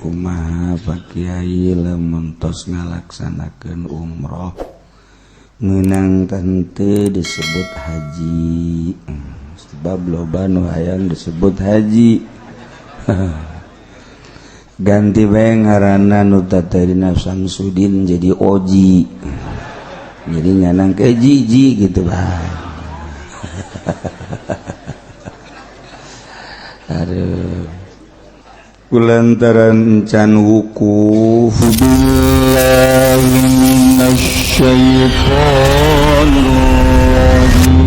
Kumaha Pak Kiai lamun tos ngalaksanakeun umroh meunang teu disebut haji. Sebab loba nu hayang disebut haji. Ganti bae ngaranna nu tatarina Samsudin jadi Oji. Jadi nyanang ke jiji gitu bae. Aduh. Kulantaran can wukuf billahi minasyaitonir rajim.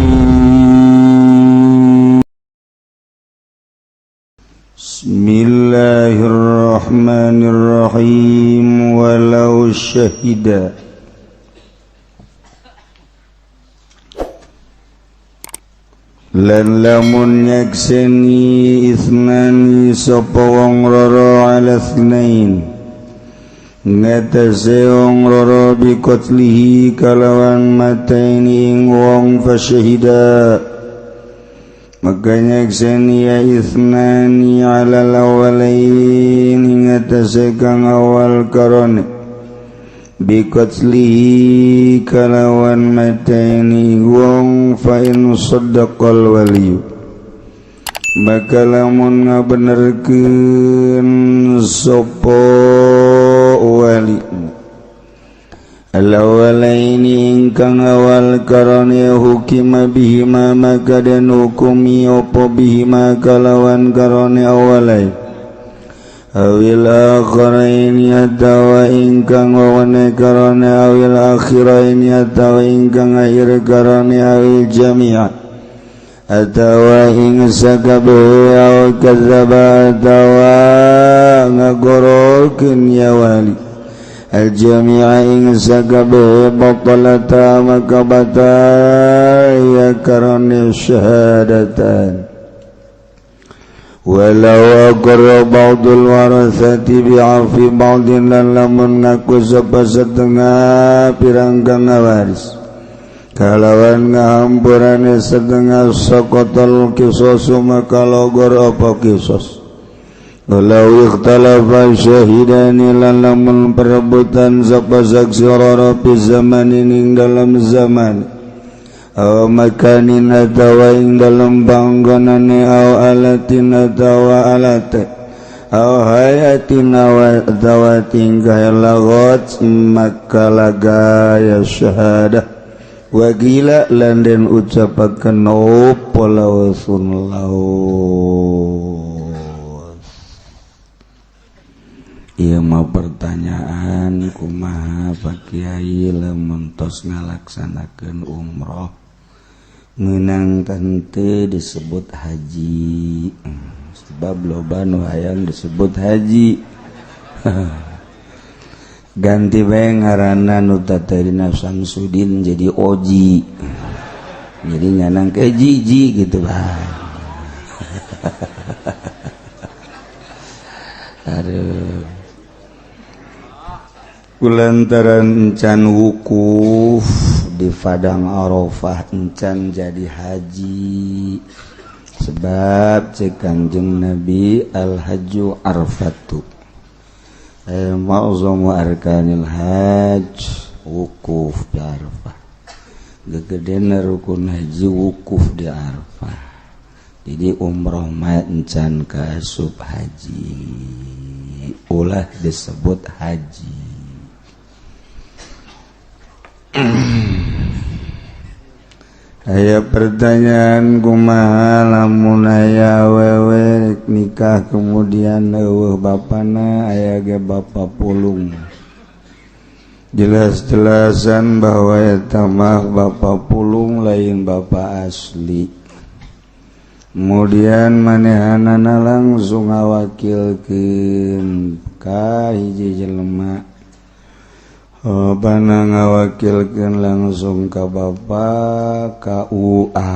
Bismillahirrahmanirrahim. Walau syahida lan lamun nyakseni isnani sapa wong loro ala tsnain ngatasi wong loro biqatlihi kalawan mateni ing wong fasyahida maka nyakseni ya isnani ala lawalain ngatasi kang awal karone biqatlihi kalawan mateni wong fa in saddaqal waliyu maka lamun ngabenerkeun sapa wali alawalaini ingkang awal karane hukima bihima maka dan hukumi apa bihima kalawan karane awalai awil akhiraini atawa ingkang wawane karane awil akhiraini atawa ingkang akhir karane awil jami'a atawa ing sakabehe aw kadzaba atawa ngagorokeun ya wali al jami'a ing sakabehe batalata maka batal ya karane syahadatan. Walau aqarra ba'dul warasati bi'afi ba'din lan lamun ngaku sapa setengah pirangkang waris kalawan ngahampurane setengah saqatal qisasu maka logor apa qisas. Walau ikhtalafa syahidani lan lamun perebutan sapa saksi loro fi zamanin ing dalam zaman aw makanin atawa ing dalam panggonane aw alatin atawa alate aw hayatin atawa tingkah lagot maka lagaya syahadah wa gila lan den ucapaken opo lawasun lawas. Ieu mah pertanyaan kumaha Pak Kiai lamun tos ngalaksanakeun umroh meunang teu disebut haji. Sebab loba nu hayang disebut haji. Ganti bae ngaranna nu tatarina Samsudin jadi Oji. Jadi nyanang ke jiji gitu bae. Aduh. Kulantaran encan wukuf di Padang Arafah encan jadi haji sebab cek Kanjeng Nabi al-hajju arfatu ma'zamu arkanil hajj wukuf di Arafah gegedena rukun haji wukuf di Arafah. Jadi umroh mah encan kaasup haji ulah disebut haji. Aya pertanyaan kumaha lamun aya awewe nikah kemudian eueuh bapana aya ge bapa pulung. Jelas-jelasan bahwa eta mah bapa pulung lain bapa asli. Kemudian manehanana langsung ngawakilkeun ka hiji jelema bana ngawakilkeun langsung ka bapa KUA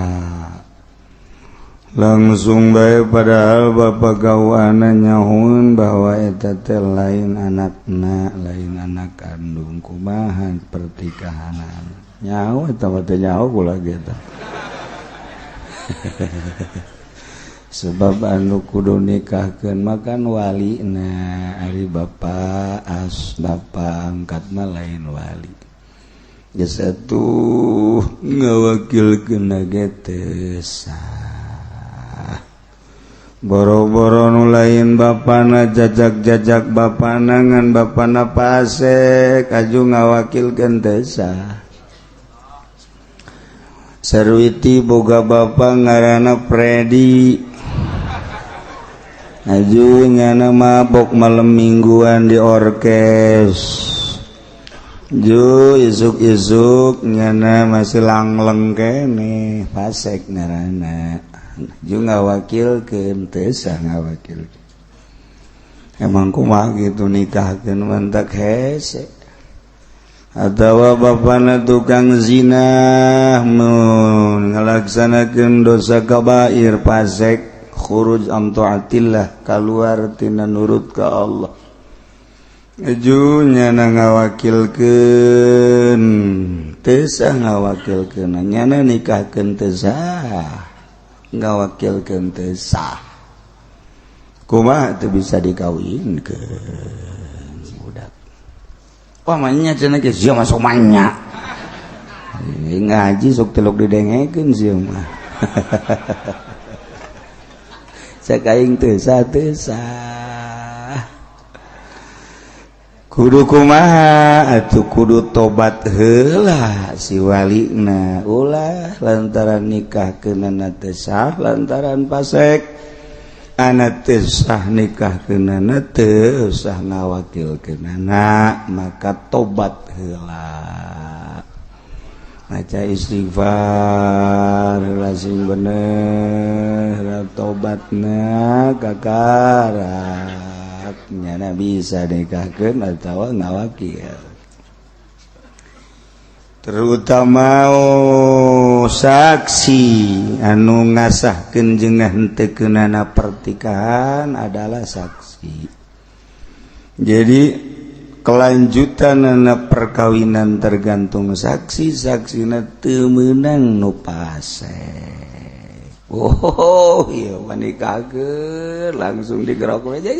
langsung bae padahal bapa KUA-na nyahoun bahwa eta teh lain anakna lain anak kandung. Kumaha pertikahanan nyaho eta mah teh nyaho kula ge eta. sebab anu kudu nikahkeun makan wali ari bapa angkat mah lain wali geus atuh ngawakilkeun ge teu sah boro-boro nu lain bapana jajak-jajak bapana ngan bapana pasek aju ngawakilkeun teu sah sarwiti boga bapa ngaranna Freddy aju nyana mabok malam mingguan di orkes ju isuk-isuk nyana masih langleng kene pasek ngaranna ju ngawakilkeun teu sah ngawakilkeun emang kumaha kitu nikahkeun mentak hese atawa bapana tukang zina mun ngalaksanakeun dosa kabair pasek khuruj am taatillah kaluar tina nurut ka Allah aju nyana ngawakilkeun teu sah ngawakilkeun nyana nikahkeun teu sah ngawakilkeun teu sah kumaha teu bisa dikawinkeun budak pamanya cenah ge sia masuk manya ngaji sok teluk didengekeun sia mah sakaing teu sah kudu kumaha atuh kudu tobat heula si walina ulah lantaran nikahkeunana teu sah lantaran pasek anak teu sah nikahkeunana teu sah ngawakilkeunana maka tobat heula maca istighfar lazim bener tobatna kakarak nyana bisa nikahkeun atawa ngawakil terutama saksi anu ngasahkeun jeung ngahentekeunana pertikahan adalah saksi jadi kelanjutanana perkawinan tergantung saksi saksina teu meunang nu pasek oh iya nikahkeun langsung digerok aja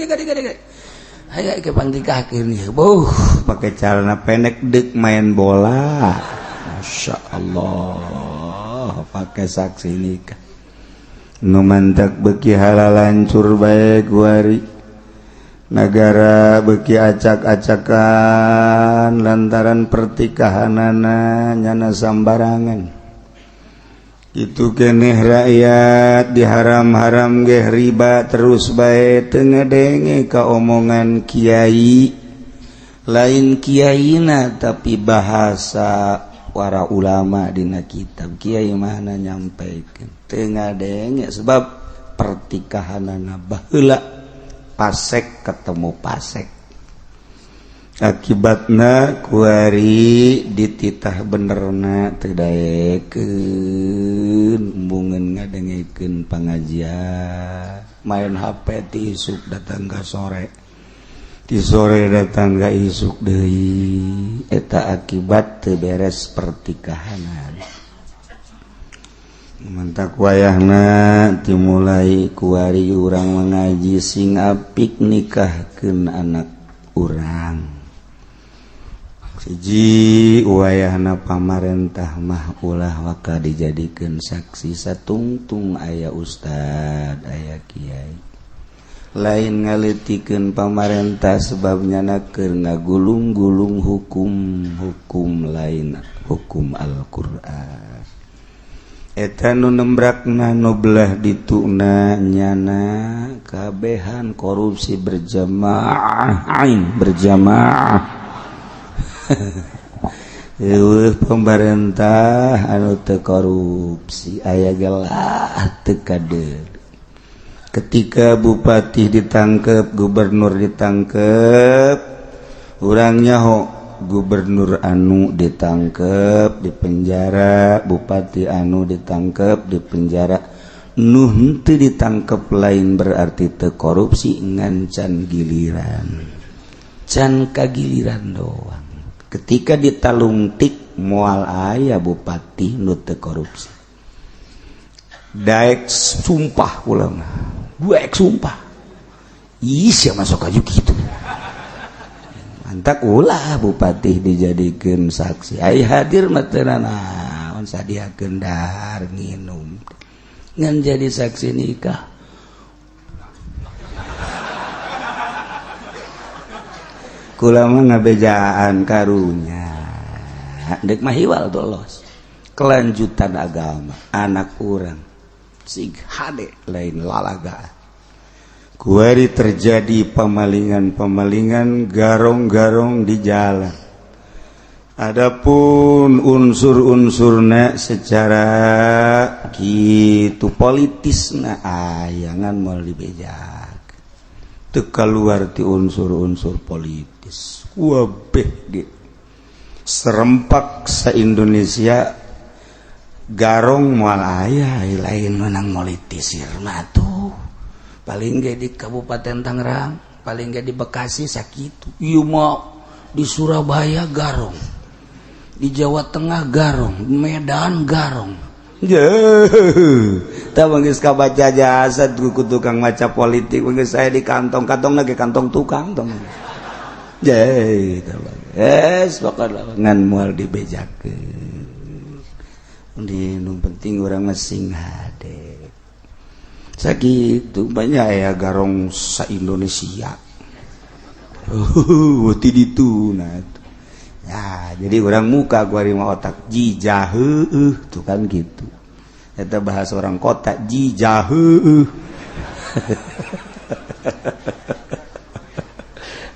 hayu ke pangnikahkeun ieu pake celana pendek deuk main bola Masya Allah pakai saksi nikah nu mantak beuki halal hancur bae guari negara beuki acak-acakan lantaran pertikahanana nyana sambarangan itu keneh rakyat diharam-haram ge riba terus bae teu ngadenge ka omongan kiai lain kiaina tapi bahasa para ulama dina kitab kiai mah nyampaikeun teu ngadenge sebab pertikahanana baheula pasek ketemu pasek akibatna kuari dititah benerna teu daekeun embungeun ngadengekeun pangajian main HP ti isuk datang ka sore di sore datang ka isuk deui eta akibat teu beres pertikahanan mantak wayahna dimulai kuari urang mengaji sing apik nikahkeun anak urang siji wayahna pamarentah mah ulah waka dijadikeun saksi satungtung aya ustad aya kiai lain ngaleutikeun pamarentah sebab nyana keur ngagulung-gulung hukum lain hukum Al-Qur'an eta nu nembrakna nu belah dituna nyana kabehan korupsi berjamaah eueuh pemerintah anu teu korupsi aya gelah teu kader ketika bupati ditangkep gubernur ditangkep urang nyaho gubernur anu ditangkep di penjara bupati anu ditangkep di penjara nu henteu ditangkep lain berarti teu korupsi ngan can giliran can kagiliran doang ketika ditalungtik moal aya bupati nu teu korupsi daek sumpah ulama daek sumpah sia masuk kaju gitu mantak ulah bupati dijadikan saksi ai hadir matena naon sadiakeun dahar nginum ngan jadi saksi nikah kula mah ngabejaan karunya dek mah hiwal dolos kelanjutan agama anak urang sig hade lain lalaga kuari terjadi pemalingan garong-garong di jalan adapun unsur-unsurna secara kitu politisna ayangan moal dibejak teu kaluar ti unsur-unsur politis wabeh ge serempak sa-Indonesia garong moal aya lain menang politisir mah tuh paling ge di Kabupaten Tangerang paling ge di Bekasi sakitu ieu mah di Surabaya garong di Jawa Tengah garong di Medan garong tah geus kabaca jasad ku tukang maca politik geus saya di kantong-kantong lagi kantong tukang tong pokoknya ngan moal dibejakeun di nu penting urang masing hade sakitu banyak ya garong sa Indonesia ti ditu nah ya jadi urang muka kuari mah otak jijah tuh kan gitu eta bahasa orang kota jijah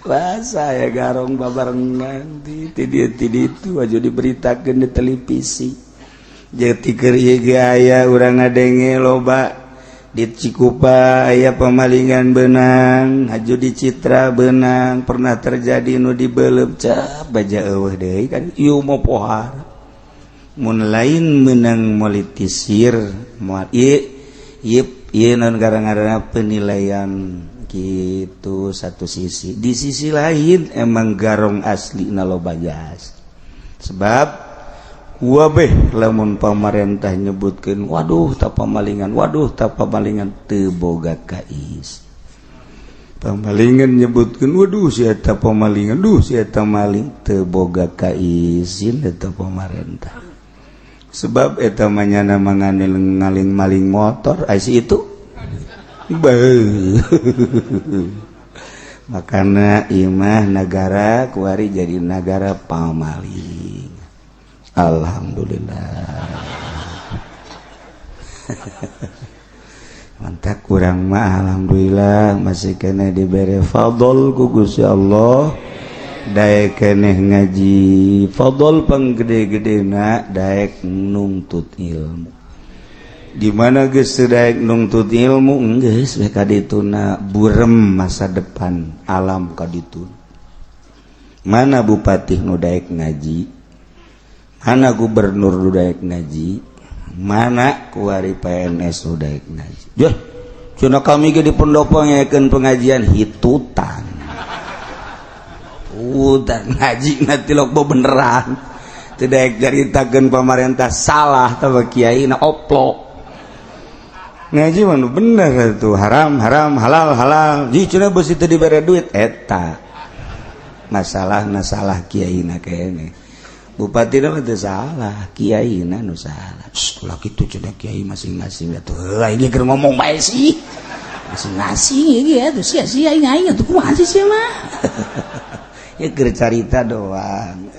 bahasa ya garong babarengan ti ditu aja diberitakeun di televisi jadi aya urang ngadenge loba di Cikupa aya pemalingan benang haju di Citra benang pernah terjadi nu dibeuleup cap baja eueuh deui kan ieu mah pohar mun lain menang politisir moal ieu non gara-gara penilaian gitu satu sisi di sisi lain emang garong asli na loba jas sebab wabeh lamun pamarentah nyebutkeun waduh teu pamalingan teu boga kais pamalingan nyebutkeun waduh si eta pamalingan si eta maling teu boga kaisin eta pamarentah sebab eta mah nyana ngaling maling motor ais itu makana imah negara kuari jadi negara pamaling alhamdulillah mantap kurang mah alhamdulillah masih kena diberi fadl ku Gusti Allah daek keneh ngaji fadl panggede-gedena daek nuntut ilmu di mana geus daek nuntut ilmu geus we kadituna burem masa depan alam kaditun mana bupati nu daek ngaji mana gubernur nu daek ngaji mana kuari PNS nu daek ngaji jah cenah kami ge di pendopo ngayakeun pengajian hitutan udah ngaji nanti lok beneran teu daek caritakeun pamarentah salah tah kiai na oplok ngaji mah nu bener atuh haram halal ji cenah beusi teu dibere duit eta masalahna salah kiai na kene bupati mah teu salah kiai na nu salah ulah kitu cenah kiai masing-masing atuh ini keur ngomong bae sih masing-masing ieu atuh sia-sia aing atuh kumaha sih sia mah ya keur carita doang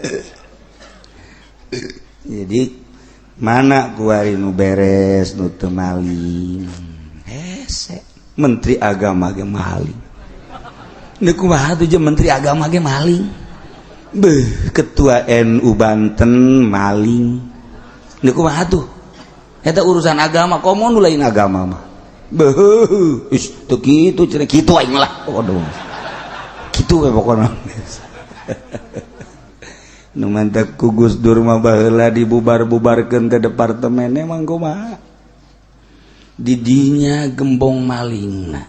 jadi mana kuari nu beres nu teu maling hese menteri agama ge maling nu kumaha tuh menteri agama ge maling ketua NU Banten maling nu kumaha tuh eta urusan agama komo nu lain agama mah teu kitu cenah kitu aing lah waduh kitu we pokona nu mantak ku Gus Dur mah baheula dibubar-bubarkeun ke departemen emang kumaha di dinya gembong malingna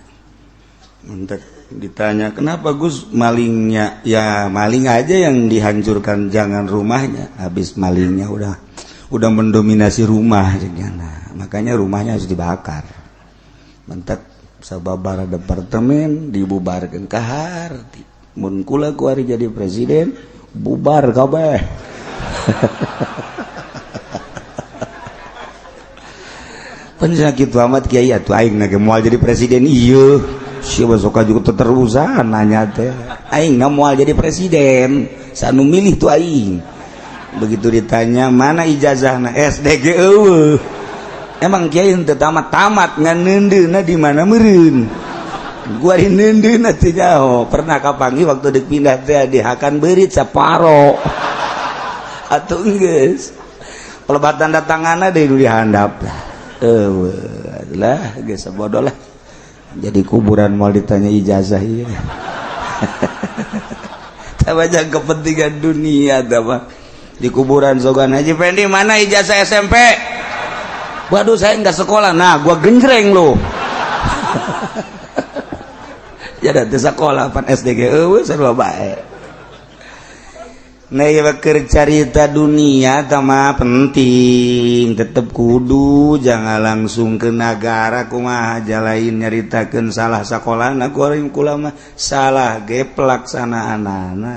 mantak ditanya kenapa Gus malingnya ya maling aja yang dihancurkan jangan rumahnya habis malingnya udah mendominasi rumah jadinya. Makanya rumahnya harus dibakar. Mentek sababaraha departemen dibubarkeun ka harti. Mun kula ku ari jadi presiden bubar kabeh. Penyakit amat kiai atuh aing na moal jadi presiden ieu. Siapa suka juga terusan nanya teh. Aing na moal jadi presiden. Sanu milih tuh aing. Begitu ditanya mana ijazahna SDG eueuh. Emang kiai teu tamat-tamat ngan neundeuna di mana meureun. Gua di neundeuna teh nyaho. Pernah kapanggih waktu deuk pindah teh di Hakan Beurit saparo. Atuh geus. Pelebatan datanganna deui nu dihandap lah. Lah geus bodoh lah. Jadi kuburan mau ditanya ijazah ieu. Tabaja kepentingan dunia apa. Di kuburan sogan Haji Fendi mana ijazah SMP? Waduh saya enggak sekolah. Nah, gua genjreng lo. Ya da teu sekolah pan SDG eueuh sarua bae. Nah, ya keur carita dunia tama penting, tetep kudu jangan langsung ke negara kumaha jalain nyaritakeun salah sakolana goreng kula mah salah ge pelaksanaanana.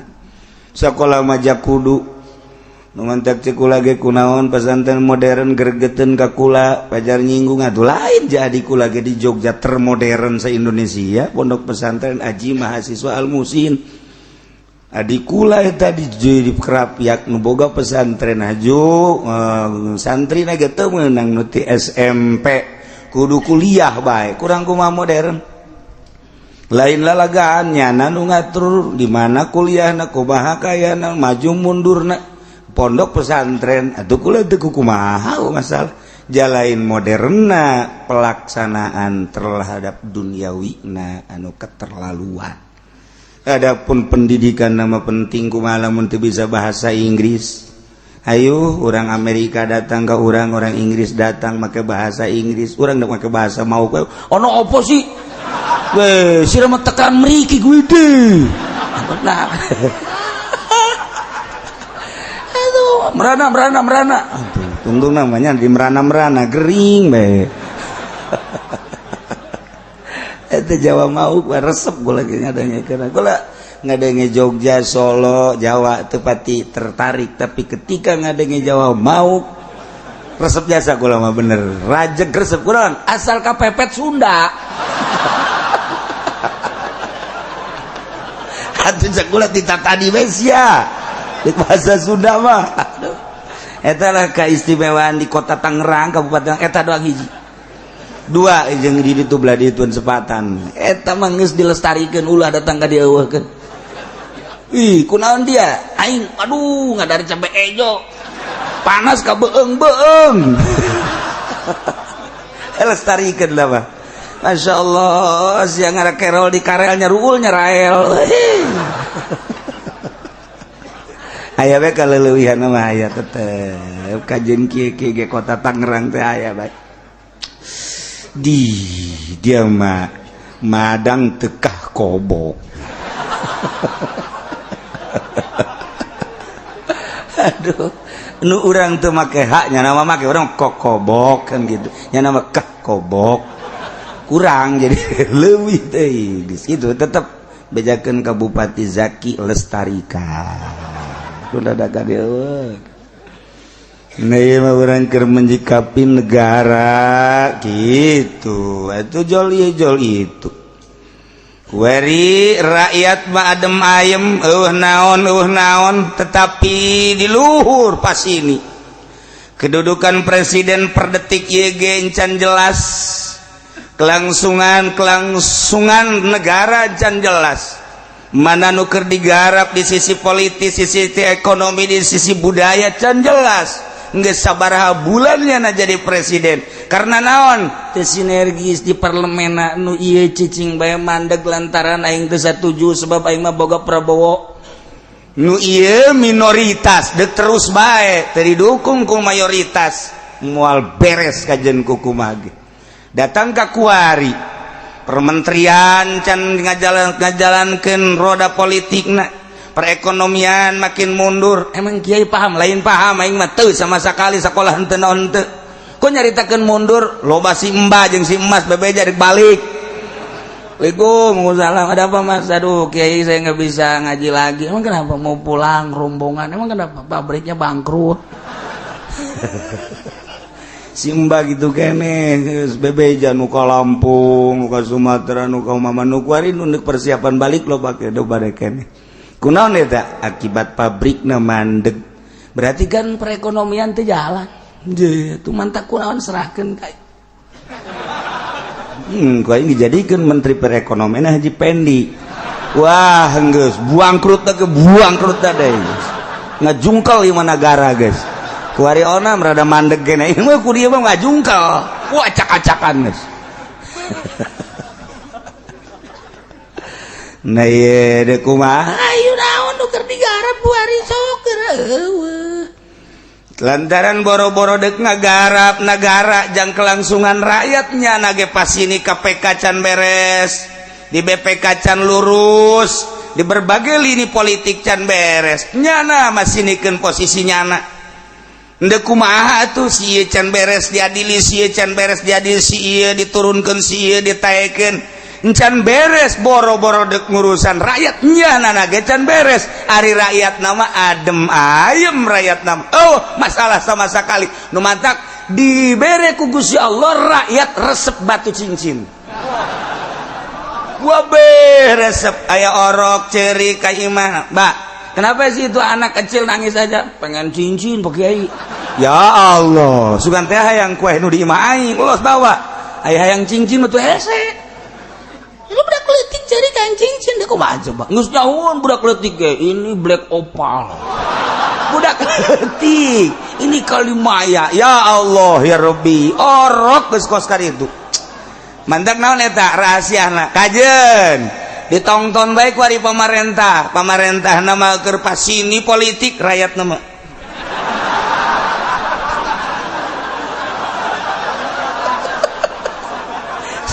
Sakola mah jak kudu nu mantek cek kula ge kunaon pesantren modern gregeteun ka kula pajar nyinggung atuh lain jadi kula ge di Jogja termodern se-Indonesia pondok pesantren Aji Mahasiswa Al Musin. Adik kula eta di Kerapiak nu boga pesantren aju santri na ge teu meunang nu ti SMP kudu kuliah bae kurang kumaha modern lain lalagaan nyana nu ngatur di mana kuliahna kumaha kayana maju mundurna pondok pesantren atuh kula teu kumaha masalah jalain moderna pelaksanaan terhadap duniawina anu keterlaluan. Adapun pendidikan nama penting kumaha lamun teu bisa bahasa Inggris. Ayo orang Amerika datang ke orang Inggris datang make bahasa Inggris, urang dak make bahasa mau ke. Ono apa sih? Weh, sira mah tekan mriki kuwi teh. Nah. Aduh, merana. Aduh, tunggu namanya di merana gering bae. Itu Jawa mau resep gue lagi ngadenge karena gue ngadenge Jogja Solo Jawa tepati tertarik tapi ketika ngadenge Jawa mau resep jasa gue mah bener rajek resep gue asal kapepet Sunda. Hati sekolah ditata di Mesia di bahasa Sunda mah. Eta lah keistimewaan di kota Tangerang Kabupaten eta doang hiji. Dua jeung di ditu belah dituan sepatan eta mah geus dilestarikeun ulah datang ka dieu eueuhkeun. Ih kunaon dia aing aduh ngadari cabe ejo panas ka beung lestarikeun lah mah masyaallah sia ngara kerol di karelnya ruul nyarael aya we kaleuweuhan mah aya tetep kajen kieu ge kota Tangerang teh aya bae. Dia mah madang tekah kobok. Aduh, nu urang teu make haknya nama make urang kokobok kan gitu. Nya nama kah kobok. Kurang jadi leuwih teh. Di situ tetep bejakeun ka Bupati Zaki lestarikan. Kudu da ka dieu. Nah mah orang keur menjikapi negara gitu itu jol itu weri rakyat mah adem ayem naon tetapi di luhur pas ini kedudukan presiden per detik YG encan jelas kelangsungan negara encan jelas mana nu keur digarap di sisi politis sisi ekonomi di sisi budaya can jelas geus sabaraha bulannya na jadi presiden karena naon teu sinergis di parlemen nu ieu cicing bae mandeg lantaran aing teu satuju sebab aing mah boga Prabowo nu ieu minoritas deuk terus bae teu didukung ku mayoritas moal beres kajen ku kumaha ge datang ka kuari permenterian can ngajalankeun roda politikna perekonomian makin mundur. Emang kiai paham lain paham aing mah teu sama sekali sekolah henteu naon teu. Kok nyaritakeun mundur loba si Mbah jeung si Emas bebeja rek balik. Waalaikumsalam. Ada apa Mas? Aduh kiai saya nggak bisa ngaji lagi. Emang kenapa mau pulang rombongan? Emang kenapa pabriknya bangkrut? Si Mbah gitu kene bebeja nu ka Lampung, nu ka Sumatera, nu ka Mama nu kuari nu persiapan balik lo pake do bare kene. Kunaon eta? Akibat pabrikna mandeg. Berarti kan perekonomian teh jalan. Je, tu mantak kunaon serahkeun ka. Kau ini dijadikan menteri perekonomian Haji Pendi. Wah, geus buangkrut teh deh. Ngajungkel ieu negara, guys. Kuari ona merada mandeg kene. Ieu mah ku dieu mah ngajungkel. Wah, acak-acakan, guys. Nah ieu deuk kumaha? Ayo naon nu keur digarap buari sok eueuh. Lantaran boro-boro dek ngagarap negara jang kelangsungan rakyatnya nage pas ini KPK can beres, di BPK can lurus, di berbagai lini politik can beres. Nyana masih nikeun posisi nyana. Ndeu kumaha tuh si ieu can beres diadili, si ieu can beres diadili, si ieu diturunkeun, si ieu ditaekeun. Can beres boro-boro dek ngurusan rakyatnya nana ge can beres ari rakyat nama adem ayem rakyat nama masalah sama sekali nu mantak dibere ku Gusti Allah rakyat resep batu cincin gua resep aya orok ceri ka imah Mbak kenapa sih itu anak kecil nangis aja pengen cincin Pak Kiai ya Allah sugan teh hayang kue nu di imah aing ulos bawa aya hayang cincin nu teu hese lu budak letik cari kain cincin deh kumaha coba geus nyahoon budak letik ge ini black opal budak letik ini kalimaya ya Allah ya Rabbi orok geus kos ka ditu mantak naon eta rahasiana kajeun ditongton bae ku ari pamarentah nama keur pasini politik rakyat nama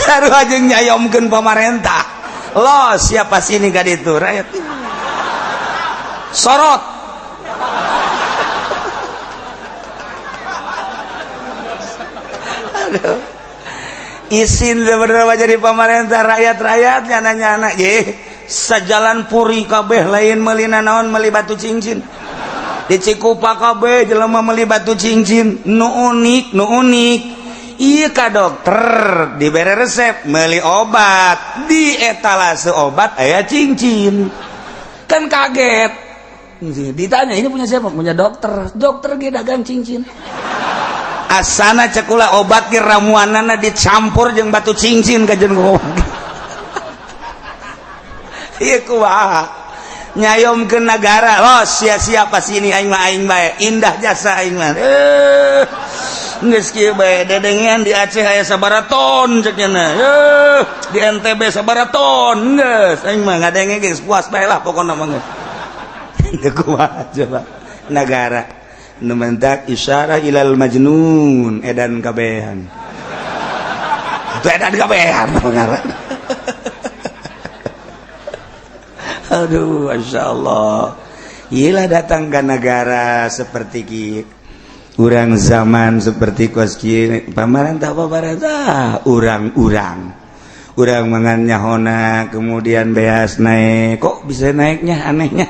baru aja nyayomkeun pemerintah lo siapa sini ka ditu rakyat sorot aduh isin sebenarnya jadi pemerintah rakyat nyana ye sajalan puri kabeh lain meuli naon meuli batu cincin di Cikupa kabeh jelema meuli batu cincin nu unik iya ka dokter diberi resep meuli obat di etalase obat aya cincin kan kaget ditanya ini punya siapa punya dokter ge dagang cincin asana cekula obat ge ramuanana dicampur jeung batu cincin ka jeung ieu kumaha nyayomkeun negara lo sia-sia pas ini aing bae indah jasa aing mah geus kieu bae dedengean di Aceh aya sabaraha ton cek nya di NTB sabaraha ton geus aing mah ngadenge geus puas bae lah pokona mah geus kumaha coba negara nu mentak isyarah ilal majnun edan kabehan itu edan kabehan ngaranna aduh masyaallah iyalah datang ke negara seperti kieu urang zaman seperti kos kieu pamarentah urang mangan nyahona kemudian beas naik kok bisa naiknya anehnya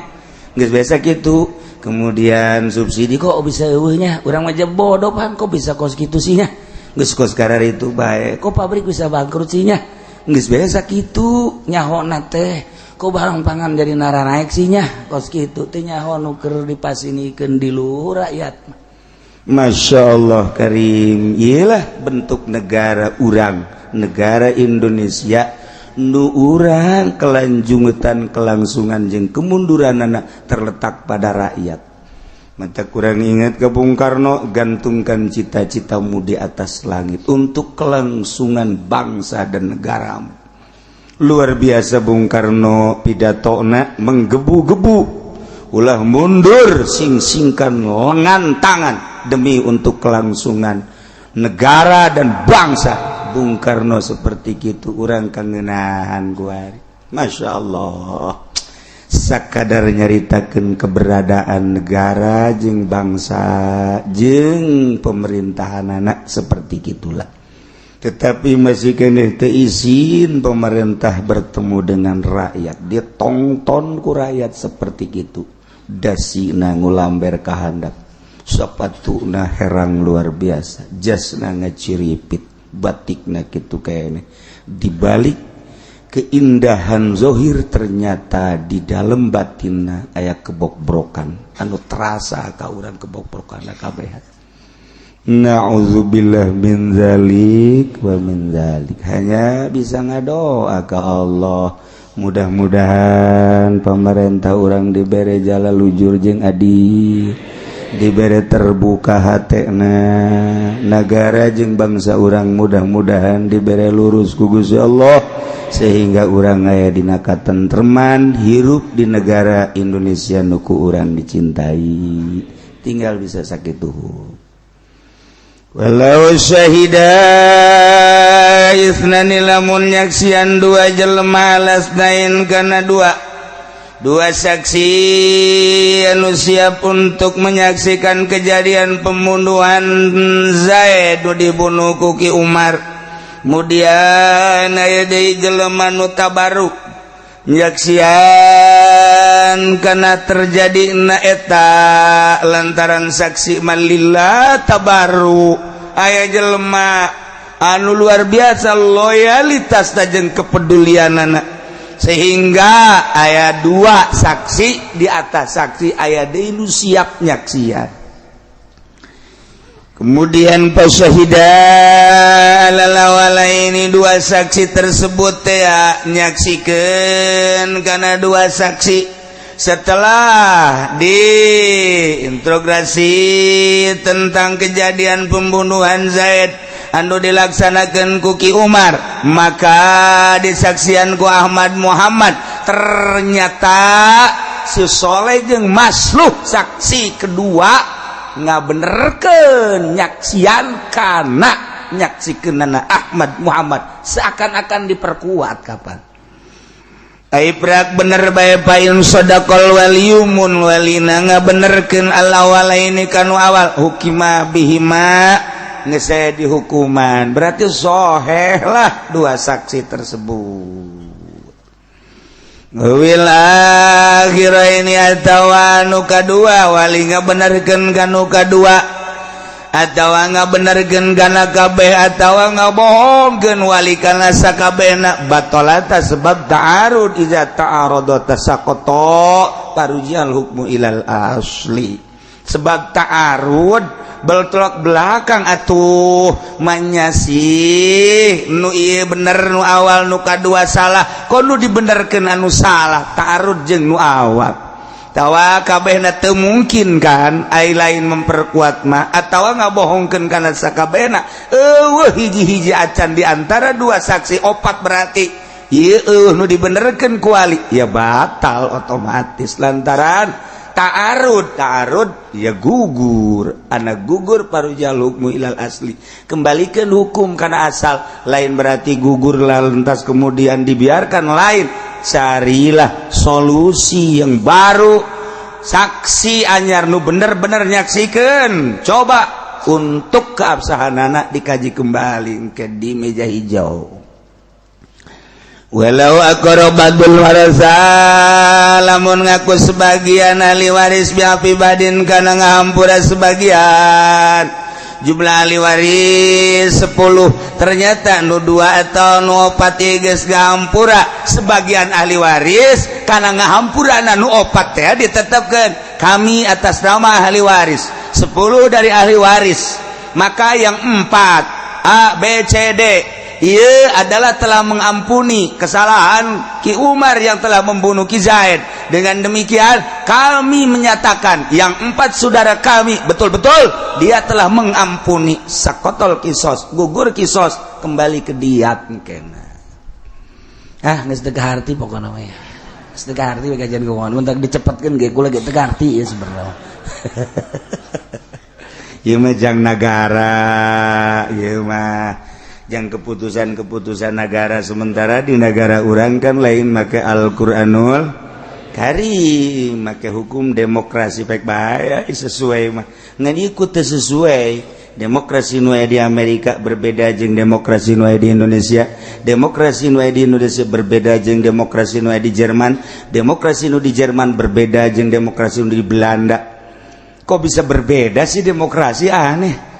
geus biasa gitu kemudian subsidi kok bisa eueuhnya urang mah bodoh pan kok bisa kos kitu sih nya geus kos karar itu bae kok pabrik bisa bangkrut sih nya geus biasa kitu nyahona teh kok barang pangan jadi nara naik sih nya kos kitu teh nyaho nu keur dipasinikeun di luhur rakyat Masya Allah Karim iyalah bentuk negara urang negara Indonesia nu urang kelanjungetan kelangsungan jeung kemunduranana terletak pada rakyat mata kurang ingat ke Bung Karno gantungkan cita-citamu di atas langit untuk kelangsungan bangsa dan negaramu luar biasa Bung Karno pidatona menggebu-gebu ulah mundur sing-singkan lengan tangan demi untuk kelangsungan negara dan bangsa Bung Karno seperti itu orang kangenahan guari Masya Allah sakadar nyaritakeun keberadaan negara jeung bangsa jeung pemerintahan anak seperti gitulah. Tetapi masih keneh teu izin pemerintah bertemu dengan rakyat, ditongton ku rakyat seperti gitu. Dasina ngulamber kahandap, sepatuna herang luar biasa, jasna ngaciripit, batikna kitu kayaknya. Dibalik keindahan zohir ternyata di dalam batinna aya kebobrokan anu terasa ka urang kebobrokan kabeh. Na'udzubillah min zalik wa min zalik. Hanya bisa ngadoa ka Allah, mudah-mudahan pemerintah urang dibere jala lujur jeung adil, dibere terbuka hatena, negara jeung bangsa urang mudah-mudahan dibere lurus ku Gusti Allah sehingga urang aya dina katentreman hirup di negara Indonesia nuku urang dicintai. Tinggal bisa sakitu. Walau syahida isnani lamun nyaksian dua jelema lasnain kana dua saksi anu siap untuk menyaksikan kejadian pembunuhan Zaid dibunuh ku Ki Umar. Kemudian aya deui jelema nu tabaruk nyaksian kana terjadina eta lantaran saksi malillah tabaru. Aya jelema anu luar biasa loyalitas jeung kepedulianana sehingga aya dua saksi di atas saksi aya deui nu siap nyaksian. Kemudian pasyahida lalawala ini dua saksi tersebut ya nyaksikeun karena dua saksi setelah diintrogasi tentang kejadian pembunuhan Zaid anu dilaksanakeun ku Ki Umar, maka disaksian ku Ahmad Muhammad ternyata si Soleh jeung Masluh saksi kedua ngabenerkeun nyaksian kana nyaksikeunana Ahmad Muhammad seakan-akan diperkuat kapan aibrak bener bae payun sadaqal waliyumun walina ngabenerkeun al-awalaini kanu awal hukima bihima geus aya dihukuman berarti sahih lah dua saksi tersebut. Wil akhirah ini atawa nu kadua wali ngabenerkeun kanu kadua atawa ngabenerkeun kana kabeh atawa ngabohongkeun wali kana sakabehna batalata sebab ta'arud iza ta'arada tasaqata parujal hukmu ilal asli sebab ta'arud beltolak belakang atuh manyasih nu ieu bener nu awal nu kadua salah kok nu dibenerkeun anu salah ta'arud jeung nu awal tawa kabehna teu mungkin kan ai lain memperkuat mah atawa ngabohongkeun kana sakabehna eueuh hiji-hiji acan di antara dua saksi opat berarti ieu nu dibenerkeun ku wali ya batal otomatis lantaran ta'arud ya gugur anak gugur parujal hukmu ilal asli kembalikan hukum karena asal lain berarti gugur lantas kemudian dibiarkan lain carilah solusi yang baru saksi anyar nu bener-bener nyaksikeun coba untuk keabsahan anak dikaji kembali ke di meja hijau. Walau aqrabatul warasa lamun ngaku sebagian ahli waris biapi badin kana ngahampura sebagian jumlah ahli waris 10 ternyata nu 2 atau nu 4 geus ngahampura sebagian ahli waris kana ngahampura nu 4 teh ditetepkeun kami atas nama ahli waris 10 dari ahli waris maka yang 4 A B C D ia adalah telah mengampuni kesalahan Ki Umar yang telah membunuh Ki Zaid. Dengan demikian kami menyatakan yang 4 saudara kami betul-betul dia telah mengampuni sakotol kisos gugur kisos kembali ke diat kena. Geus teu harti pokona mah. Geus teu harti we kajian kumaha mun tak dicepetkeun ge kula ge teu harti ya sebenarnya. Ieu mah jang nagara, ieu mah yang keputusan-keputusan negara sementara di negara urang kan lain make Al-Qur'anul Karim make hukum demokrasi baik-baik sesuai mah ngan ikut sesuai demokrasi nu aya di Amerika berbeda jeung demokrasi nu aya di Indonesia, demokrasi nu aya di Indonesia berbeda jeung demokrasi nu aya di Jerman, demokrasi nu di Jerman berbeda jeung demokrasi nu di Belanda. Kok bisa berbeda sih demokrasi? Aneh.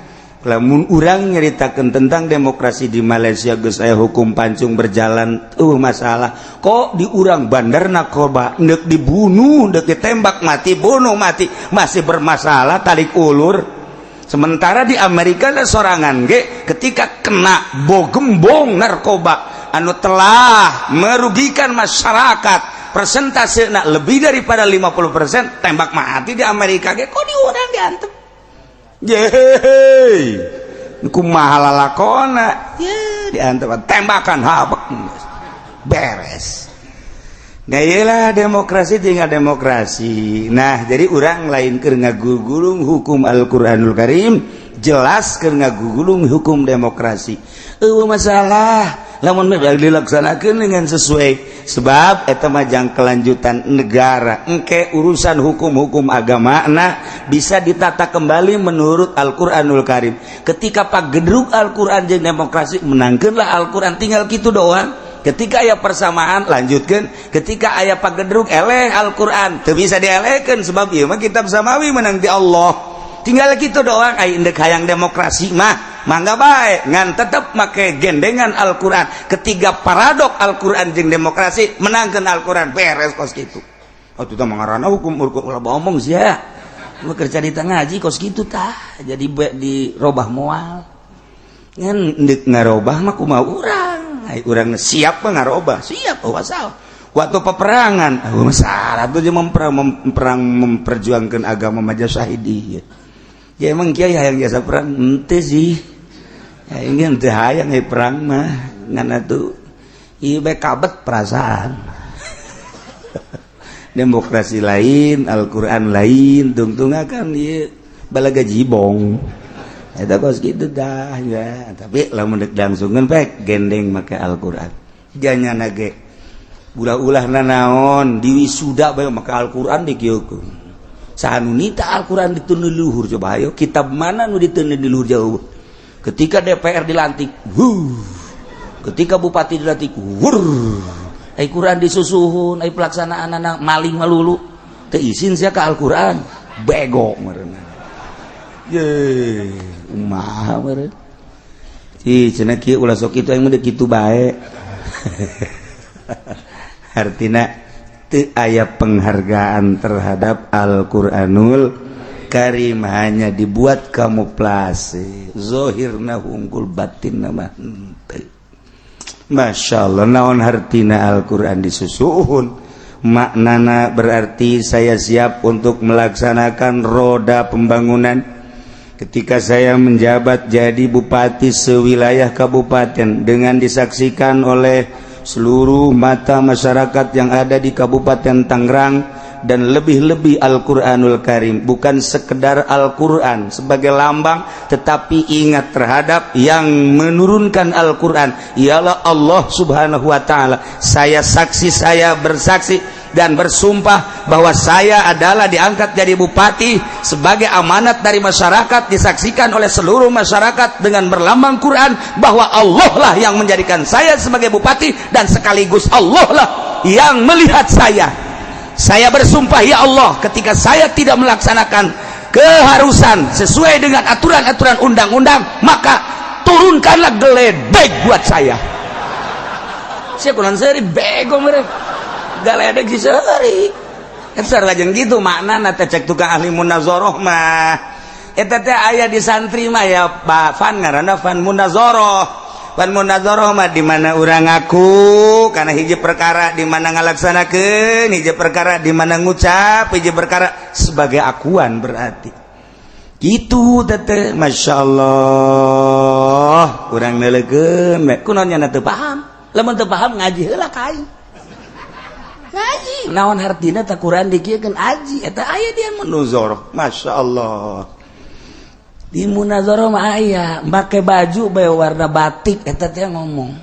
Lamun urang nyeritakeun tentang demokrasi di Malaysia geus aya hukum pancung berjalan, masalah. Kok di urang bandar narkoba neuk dibunuh, neuk ditembak mati, bunuh mati, masih bermasalah tarik ulur. Sementara di Amerika ada sorangan ge ketika kena gembong narkoba anu telah merugikan masyarakat, persentasena lebih daripada 50%, tembak mati di Amerika ge. Kok di urang diantem? Yeay, kumaha lalakona, diantem tembakan habak, beres. Nah iyalah demokrasi tinggal demokrasi. Nah jadi orang lain keur ngagugulung hukum Al-Quranul Karim, jelas keur ngagugulung hukum demokrasi. Masalah lamun dilaksanakeun dengan sesuai, sebab eta mah jang kelanjutan negara. Engke urusan hukum-hukum agama bisa ditata kembali menurut Al-Quranul Karim. Ketika pagedruk Al-Quran jeung demokrasi, menangkeunlah Al-Quran, tinggal kitu doang. Ketika aya persamaan lanjutkeun, ketika aya pagedruk eleh Al-Quran teu bisa dielehkeun sebab ieu mah kitab samawi menang ti Allah. Tinggal kitu doang. Ai endek hayang demokrasi mah mangga bae ngan tetep make gendengan Al-Quran. Ketiga paradok Al-Quran jeung demokrasi, menangkeun Al-Quran, beres kos kitu. Atuh tah mangarana hukum ulah omong sia. Lu kerja di tengah ngaji kos kitu tah. Jadi dirobah moal. Ngan endek ngarobah mah kumaha urang. Ai urang siap ngarobah, siap wasal. Waktu peperangan, masalah tuh dia memperjuangkan agama maja syahidi. Ya emang kiai hayang jasa perang ente sih. Ya ingin teh hayang perang mah ngana tuh ieu bae kabet perasaan. Demokrasi lain, Al-Qur'an lain, tungtungakan ieu balaga jibong. Eta kos kitu dah ya, tapi lamun deuk langsungkeun pek gendeng make Al-Qur'an. Janyana ge ulah-ulahna naon diwisuda bae make Al-Qur'an dikieukeun. Sahanu nita Al-Qur'an diteun luhur coba ayo kitab mana nu diteun di luhur jauh. Ketika DPR dilantik, ketika bupati dilantik, ai Qur'an disusuhun, ai pelaksanaanna maling malulu. Teu izin sia ka Al-Qur'an, bego meureunna. Ye, umaha meureun. Cenah kieu ulah sok kitu aing mah kitu bae. Artina teu aya penghargaan terhadap Al-Qur'anul Karim, hanya dibuat kamuflase. Zahirna unggul batinna mah henteu. Masyaallah naon hartina Al-Qur'an disusuhun. Maknana berarti saya siap untuk melaksanakan roda pembangunan. Ketika saya menjabat jadi bupati sewilayah kabupaten dengan disaksikan oleh seluruh mata masyarakat yang ada di Kabupaten Tangerang, dan lebih-lebih Al-Quranul Karim, bukan sekedar Al-Quran sebagai lambang, tetapi ingat terhadap yang menurunkan Al-Quran ialah Allah Subhanahu wa Ta'ala. Saya saksi, saya bersaksi dan bersumpah bahwa saya adalah diangkat jadi bupati sebagai amanat dari masyarakat, disaksikan oleh seluruh masyarakat dengan berlambang Quran bahwa Allah lah yang menjadikan saya sebagai bupati, dan sekaligus Allah lah yang melihat saya. Saya bersumpah, ya Allah, ketika saya tidak melaksanakan keharusan sesuai dengan aturan-aturan undang-undang, maka turunkanlah geledek buat saya. Saya kurang seri bego mereka galedek si seri. Esar lajeng gitu makna teh cek tukang ahli munazoroh mah. Eta teh aya di santri mah ya Pak Fan, ngaranna Fan Munazoroh. Fan Munazoroh mah di mana urang ngaku kana hiji perkara di mana ngalaksanakeun, hiji perkara di mana ngucap, hiji perkara sebagai akuan berarti. Gitu teh masyaallah urang neulekeun kunaon nya teu paham. Lamun teu paham ngaji heula ka aing. Ngaji naon hartina teh Quran dikieukeun aji eta aya dia munazoroh masyaallah. Di munazoroh mah aya make baju bae warna batik eta teh ngomong,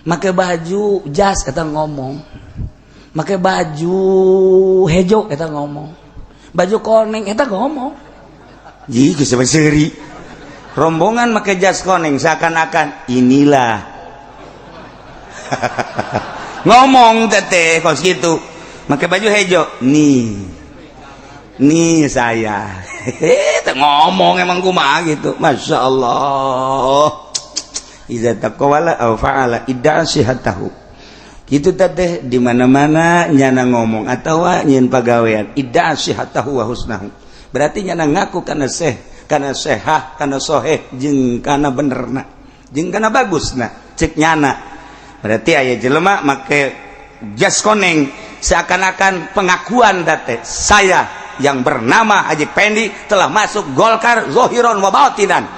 make baju jas eta ngomong, make baju hejo eta ngomong, baju koneng eta ngomong, jih geus seuri rombongan make jas koneng seakan-akan inilah ngomong teteh kos gitu make baju hejo nih saya ngomong emang kumaha gitu. Masya Allah, iza taqawala aw fa'ala idda'a sihatahu gitu teteh di mana-mana nyana ngomong atawa nyeun pagawean idda'a sihatahu wa husnahu berarti nyana ngaku kana sehah kana soheh jeung kana benerna jeung kana bagusna cek nyana. Berarti aya jelema make jas koneng seakan-akan pengakuan date saya yang bernama Haji Pendi telah masuk Golkar zahiran wa batinan.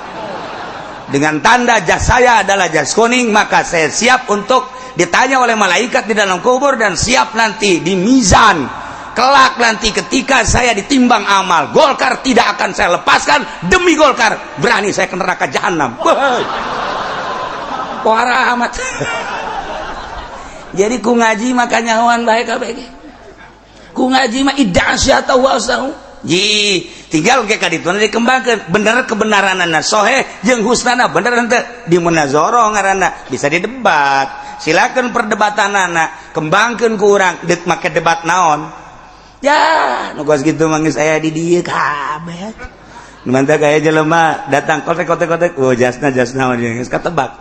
Dengan tanda jas saya adalah jas kuning, maka saya siap untuk ditanya oleh malaikat di dalam kubur dan siap nanti di mizan. Kelak nanti ketika saya ditimbang amal, Golkar tidak akan saya lepaskan. Demi Golkar berani saya ke neraka jahanam. Parah amat. Jadi ku ngaji makanya hawan baik kabeh. Ku ngaji mah iddasyata wasahu ji tinggal ke kadituna dikembangkeun bener kebenaranna soheh jeung husnana bener henteu di munazarah ngaranna bisa didebat. Silakan perdebatanana kembangkeun ku urang deuk make debat naon ya nu geus kitu mah geus aya di dieu kabeh. Nu mantap aya jelema datang kotek oh jasna naon geus katebak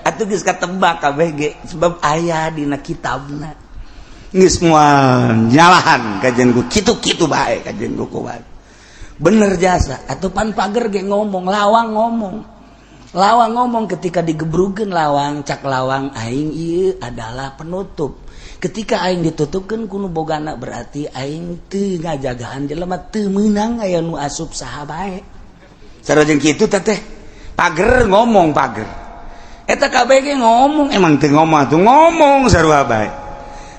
atuh geus katebak kabeh ge sebab aya dina kitabna geus moal nyalahan kajen ku kitu-kitu bae kajen ku kuat bener jasa atuh pan pager ge ngomong lawang ngomong ketika digebrukeun lawang cak lawang aing ieu adalah penutup ketika aing ditutupkeun ku nu bogana berarti aing teu ngajagaan jelema teu meunang aya nu asup saha bae sareng kitu teteh pager ngomong pager eta kabeh ge ngomong emang teu ngomong atuh ngomong sarua bae.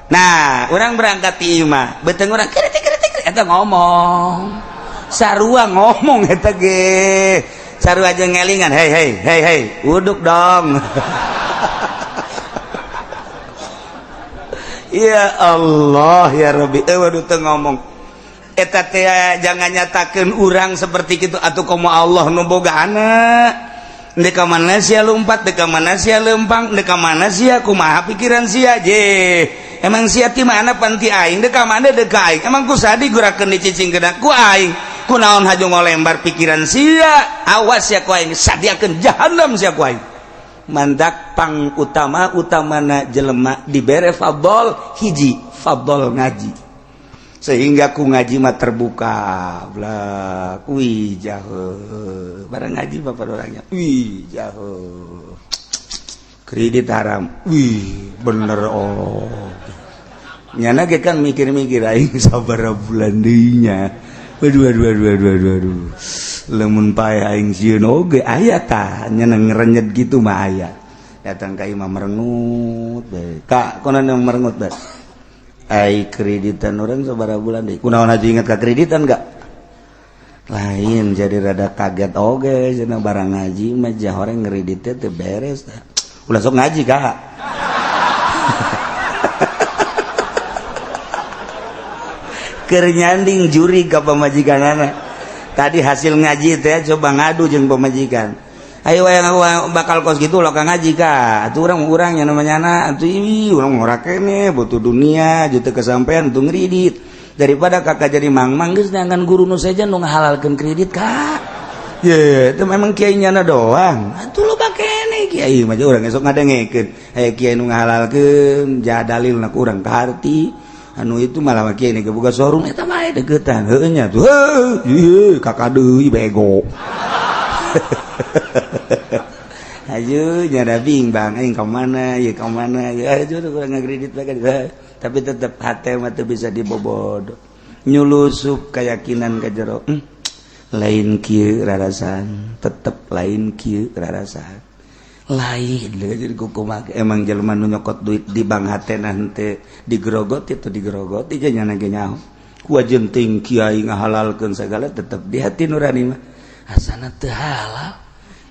Nah, urang berangkat ti ieu mah beuteung urang kritik eta ngomong. Sarua ngomong eta ge. Sarua aja ngelingan, hei, uduk dong. Ya Allah ya Rabbi, waduh teu ngomong. Eta teh jangan nyatakeun urang seperti kitu atuh komo Allah nu bogaana. Deka mana sia lompat, deka mana sia lempang, deka mana sia kumaha pikiran sia je. Emang sia ti mana panti aing, deka mana deka aing. Emang ku sadi gurakeun dicicingkeun ku aing. Kunaon haju ngolembar pikiran sia. Awas sia ku aing, sadiakeun jahanam sia ku aing. Mandak pang utamana jelema dibere fadol hiji, fadol ngaji. Sehingga ku ngaji mah terbuka blak wih jauh barang ngaji bapak orangnya wih jauh kredit haram wih bener nyana ge kan mikir-mikir aing sabaraha bulan deui nya waduh lamun pae aing sieun oge aya tah nyana ngerenyet gitu mah aya datang ka imam merengut bae kak konon merengut bae ai kreditan orang sabaraha bulan deui kunaon haji inget ka kreditan enggak lain jadi rada kaget oge cenah barang ngaji mah jah horeng ngreditnya teu beres tah ulah sok ngaji kak keur nyanding juri ka pamajikanana tadi hasil ngaji teh coba ngadu jeung pamajikan ayo wayang bakal kos gitu lo ka ngaji ka atuh urang nya namanya atuh urang ngora kene butuh dunia juta kesampean untuk ngredit daripada kakak jadi mang geus neangan guru nu saja nu ngahalalkeun kredit kak ye itu memang kiai nyana doang atuh lo bakene kiai mah urang esok ngadengekeun aya kiai nu ngahalalkeun jah dalilna ku urang kaharti anu itu malah kiai nu boga showroom eta mah deukeutan heueuh nya tuh heuh kakak deui bego ayo nyada bimbang aing ka mana ya ayo urang ngakredit bae tapi tetep hate mah teu bisa dibobod nyulusup keyakinan ka jero lain kieu rarasan tetep lain kieu rarasan lain jadi kumaha emang jelema nu nyokot duit di bank hatena henteu digerogoti teu digerogoti jeung nyana ge nyaho ku ajenting kiai ngahalalkeun sagala tetep di hati nurani mah asana teu halal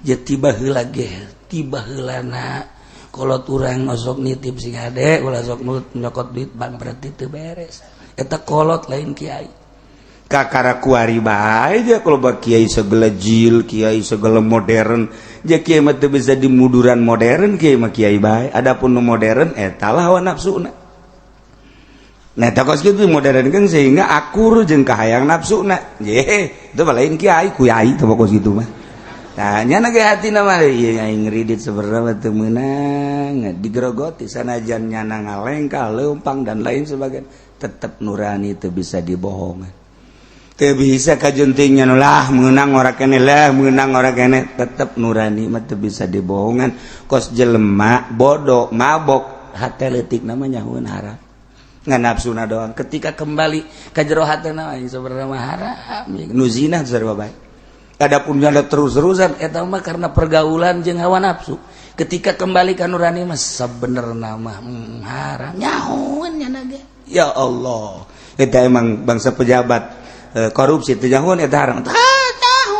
ya tiba heula ge tiba heulana kolot urang ngosok nitip sing ade ulah sok nyokot duit bang berarti teu beres eta kolot lain kiai kakara kuari bae aja kalau bak kiai segala jil kiai segala modern ja kiai mah teu bisa dimuduran modern kiai mah kiai bae adapun nu modern eta lah hawa nafsuna nah takos kitu modern kan sehingga akur jeung kahayang nafsuna ye itu lain kiai kuyai teh pokos kitu mah nah nya ge hatina mah ieu aing ngridit seberapa teu meunang digrogoti sanajan nyana ngalengkah leumpang dan lain sebagainya tetep nurani teu bisa dibohongan teu bisa kajuntingnya lah meunang ora keneh lah meunang ora keneh tetep nurani mah teu bisa dibohongan kos jelema bodoh mabok hate leutik namanya nyahueun haram ngan nafsuna doang ketika kembali ka jero hatena aing sabarana haram nu zina sarua bae adapun nyanda terus-terusan eta mah karena pergaulan jeung hawa nafsu ketika kembali ka nurani mah sabenerna mah haram nyahoan nya ge ya Allah eta emang bangsa pejabat korupsi teh nyahoan eta haram tahu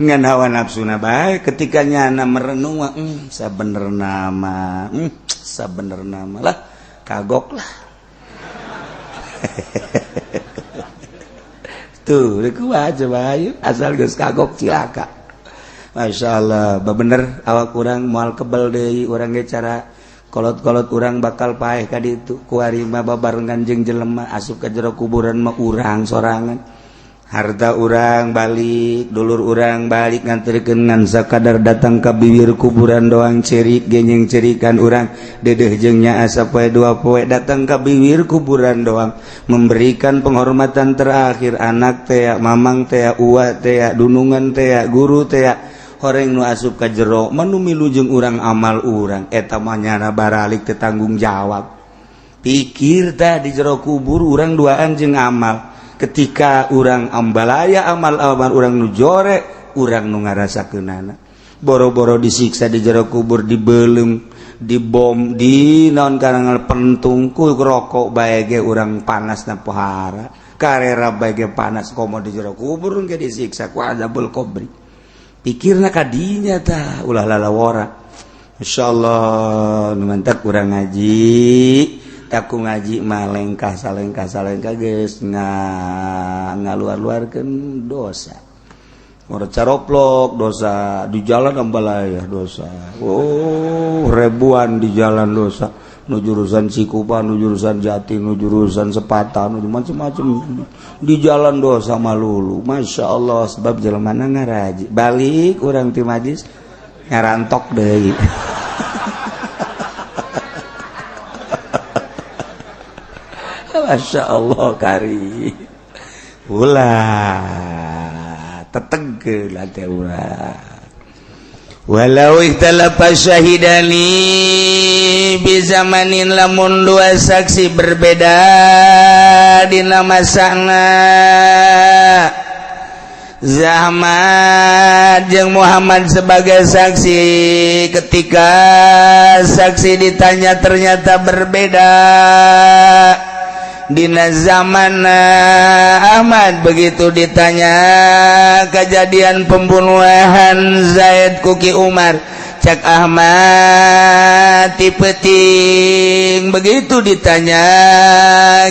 ngan hawa nafsuna bae ketika nyana merenung mah sabenerna mah lah kagok lah tuh kuat coba ayo asal geus kagok cilaka Masya Allah bener awak urang moal kebel deui urang ge cara kolot-kolot urang bakal paeh ka ditu kuari mah babarengan jeung jelema asup ka jero kuburan mah urang sorangan harta urang balik dulur urang balik nganterkeun ngan sakadar datang ka bibir kuburan doang cerik genyeng cerikan urang dedeh jeung nya asa poe dua poe datang ka bibir kuburan doang memberikan penghormatan terakhir anak teh mamang teh uwa teh dunungan teh guru teh horeng nu asup ka jero manu milu jeung urang amal urang eta mah nyana baralik teu tanggung jawab pikir tah di jero kubur urang duaan jeung amal ketika urang ambalaya amal-amal urang nu jore urang nu ngarasakeunana boro-boro disiksa di jero kubur dibeulem dibom di naon kana pentung ku rokok bae ge urang panasna pohara karera bae ge panas komo di jero kubur ge disiksa ku azabul qabri pikirna ka dinya tah ulah lalawora insyaallah nu mantap urang ngaji aku ngaji malengkah salengkah geus ngaluar-luarkeun dosa ngora caroplok dosa di jalan ambalaya dosa ribuan di jalan dosa nu jurusan Cikupa nu jurusan Jati nu jurusan Sepata nu macam-macam di jalan dosa malulu Masya Allah sebab jelemana ngaraji balik urang ti majlis ngarantok deui Masya Allah kari ulah teteg lah teh urang walau ikhtalafa syahidani bi zamanin lamun dua saksi berbeda dina masana Zahmad jeung Muhammad sebagai saksi ketika saksi ditanya ternyata berbeda dina zaman Ahmad begitu ditanya kejadian pembunuhan Zaid Kuki Umar cak Ahmad tipeting begitu ditanya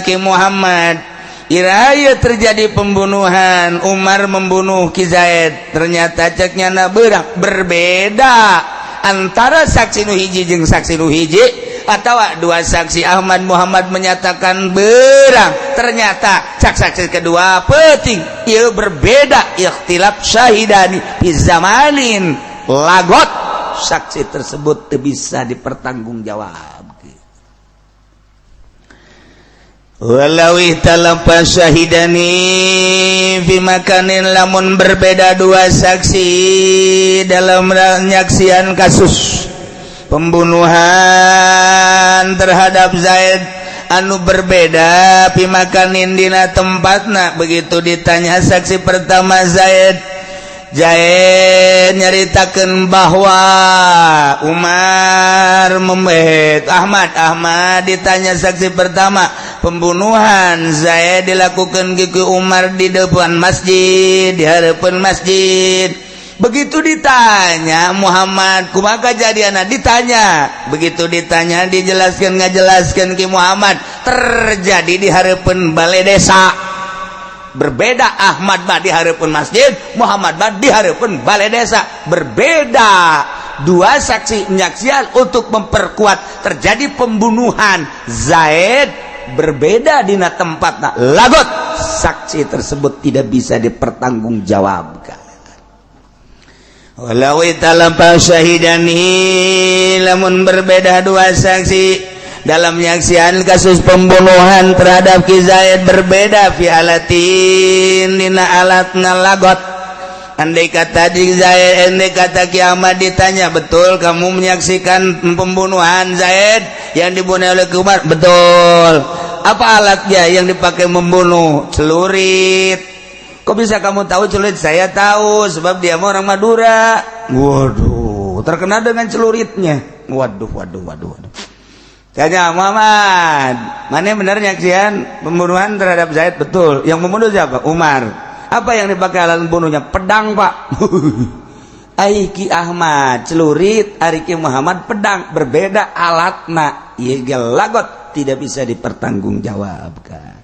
Ki Muhammad iraya terjadi pembunuhan Umar membunuh Ki Zaid ternyata ceknya na berbeda antara saksi nu hiji jeung saksi nu hiji atau dua saksi Ahmad Muhammad menyatakan berang ternyata saksi kedua penting ia berbeda ikhtilaf syahidani fi zamanin lagot saksi tersebut tidak bisa dipertanggungjawab walau ihtalafa syahidani fi makanin lamun berbeda dua saksi dalam penyaksian kasus pembunuhan terhadap Zaid anu berbeda pimakanin dina tempatna begitu ditanya saksi pertama Zaid nyaritakeun bahwa Umar membehet Ahmad ditanya saksi pertama pembunuhan Zaid dilakukan ke Umar di depan masjid di harapan masjid Begitu ditanya Muhammad kumaha kejadianna, ditanya, begitu ditanya dijelaskan ngajelaskan ki Muhammad, terjadi di hareupeun balai desa. Berbeda Ahmad mah di hareupeun masjid, Muhammad mah di hareupeun balai desa. Berbeda, dua saksi menyaksikan untuk memperkuat terjadi pembunuhan Zaid, berbeda dina tempatna. Lagot saksi tersebut tidak bisa dipertanggungjawabkan. Walau italapa syahidani, lamun berbeda dua saksi dalam menyaksikan kasus pembunuhan terhadap Ki Zaid, berbeda fi alatin dina alatna lagot. Andai kata di Zaid, andai kata kiamat ditanya, betul kamu menyaksikan pembunuhan Zaid yang dibunuh oleh Umar? Betul. Apa alatnya yang dipakai membunuh? Celurit. Kok bisa kamu tahu celurit? Saya tahu sebab dia mau orang Madura. Waduh, terkenal dengan celuritnya. Waduh. Tanya Muhammad, mana benar nyaksian pembunuhan terhadap Zaid? Betul. Yang membunuh siapa? Umar. Apa yang dipakai alat membunuhnya? Pedang, Pak. Aiki Ahmad celurit, Ariki Muhammad pedang. Berbeda alatna. Iya lagot, tidak bisa dipertanggungjawabkan.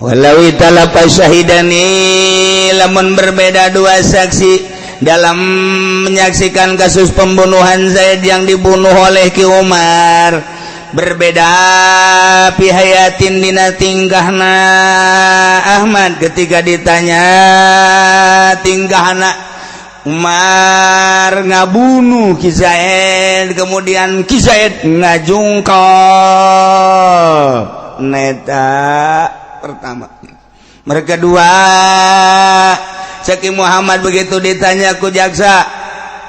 Walau italapa syahidani, lamun berbeda dua saksi dalam menyaksikan kasus pembunuhan Zaid yang dibunuh oleh Ki Umar, berbeda pihayatin dina tingkahna Ahmad ketika ditanya tingkahna Umar ngabunuh Ki Zaid, kemudian Ki Zaid ngajungkal. Neta pertama. Mereka dua Saki Muhammad begitu ditanya ku jaksa,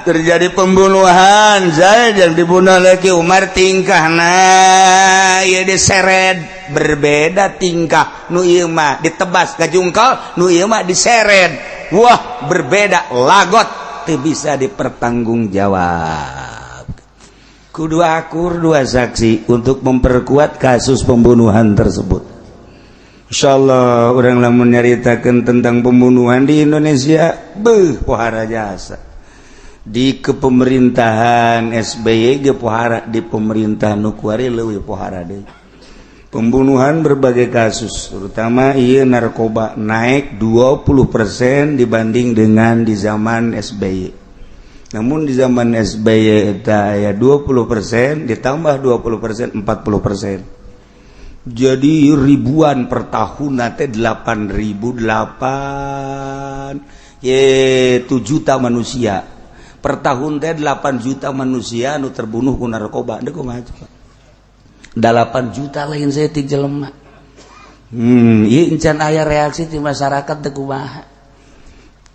terjadi pembunuhan Zaid yang dibunuh oleh Ki Umar, tingkahna ieu diseret, berbeda tingkah. Nu ieu mah ditebas ngajungkal, nu ieu mah diseret. Wah, berbeda lagot, teu bisa dipertanggungjawab. Kudu akur dua saksi untuk memperkuat kasus pembunuhan tersebut. Insyaallah orang lamun nyaritakeun tentang pembunuhan di Indonesia, pohara jasa. Di kepemerintahan SBY ge pohara, di pemerintahan nu kuari leuwih pohara deui. Pembunuhan berbagai kasus, terutama ieu narkoba naik 20% dibanding dengan di zaman SBY. Namun di zaman SBY eta aya 20% ditambah 20% 40%. Jadi ribuan per tahun nanti 8.008 7 juta manusia per tahun teh 8 juta manusia nu terbunuh ku narkoba. Ndeu kumaha coba 8 juta lain saya ti jelema. Ieu encan aya reaksi di masyarakat teh kumaha?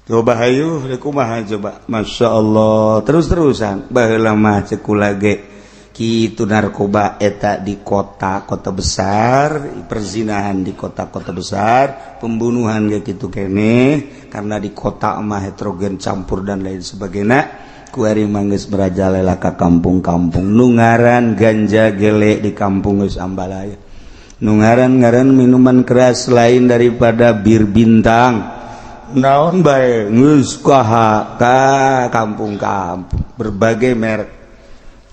Coba hayu teh kumaha coba. Masyaallah terus-terusan baheula mah ceuk kula ge kitu narkoba eta di kota-kota besar, perzinahan di kota-kota besar, pembunuhan kayak gitu kene karena di kota mah heterogen campur dan lain sebagainya. Kuari manggeus merajalela ka kampung-kampung, nu ngaran ganja gele di kampung geus ambalaya. Nu ngaran minuman keras lain daripada bir bintang. Naon bae geus ka kampung-kampung berbagai merek.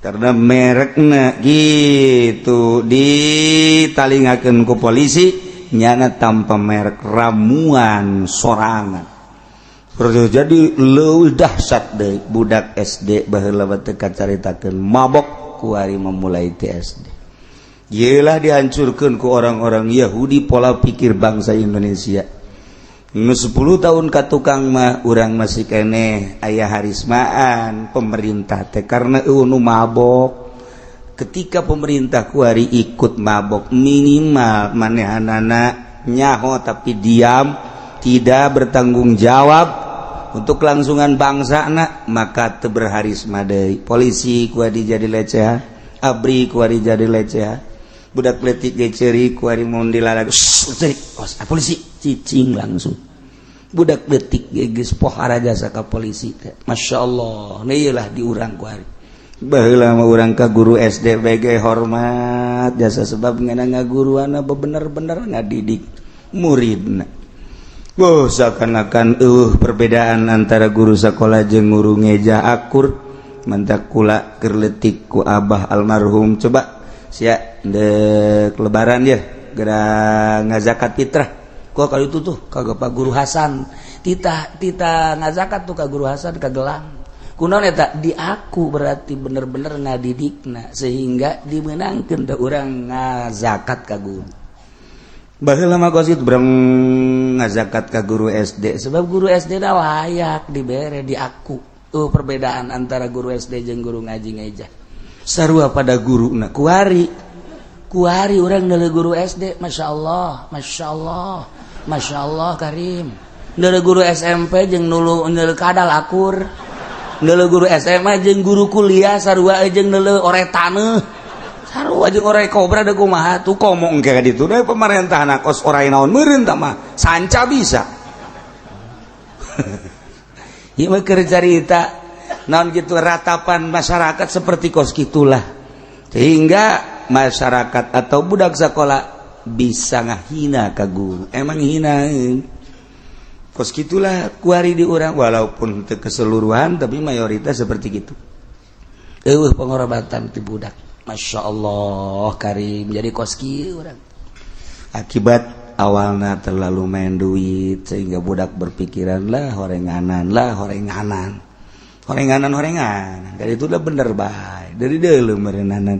Karena merekna gitu ditalingakeun ku polisi nyana tanpa merek, ramuan sorangan. Jadi leuwih dahsyat deui budak SD baheula teh kacaritakeun mabok ku ari memulai ti SD. Ieulah dihancurkeun ku orang-orang Yahudi pola pikir bangsa Indonesia. 10 tahun ka tukang mah urang masih keneh aya harismaan pemerintah teh karena nu mabok. Ketika pemerintah kuari ikut mabok, minimal manehanana nyaho tapi diam, tidak bertanggung jawab untuk kelangsungan bangsana, maka teu berharisma deui. Polisi kuari jadi lecehan, abri kuari jadi lecehan, budak letik ge ceuri kuari mun dilalag polisi cicing langsung. Budak letik ge geus pohara jasa ka polisi teh. Masyaallah, ieulah diurang kuari. Baheula mah urang ka guru SD bege hormat jasa sebab ngana ngaguruana bener-bener ngadidik muridna. seakan-akan perbedaan antara guru sekolah jeung guru ngeja akur mantak kula kerletik ku abah almarhum coba sia dek lebaran ya gera ngazakat fitrah kok kali itu tuh kagak Pak Guru Hasan tita ngazakat tuh ka Guru Hasan kagelang kunaon eta di aku berarti bener-bener ngadidikna sehingga dimenangkeun da urang ngazakat ka guru baheula mah kosit breng ngazakat ka guru SD sebab guru SD da layak dibere di aku perbedaan antara guru SD jeung guru ngaji ngeja sarua pada guruna kuari urang neuleuh guru SD Masya Allah Karim neuleuh guru SMP jeung neuleuh kadal akur neuleuh guru SMA jeung guru kuliah sarua jeung neuleuh oretaneuh sarua jeung orek kobra da kumaha tuh komo engke ka ditu da pamarentahna kos orai naon meureun tah mah sanca bisa ieu mah keur carita naon kitu ratapan masyarakat seperti kos kitulah sehingga masyarakat atau budak sekolah bisa ngahina ka guru emang hinaeun kos kitulah kuari di urang walaupun teu keseluruhan tapi mayoritas seperti gitu eueuh pengorobatan ti budak Masya Allah Karim jadi kos kieu urang akibat awalna terlalu main duit sehingga budak berpikiran lah horengan dari itu udah bener bae dari deuleu meureunana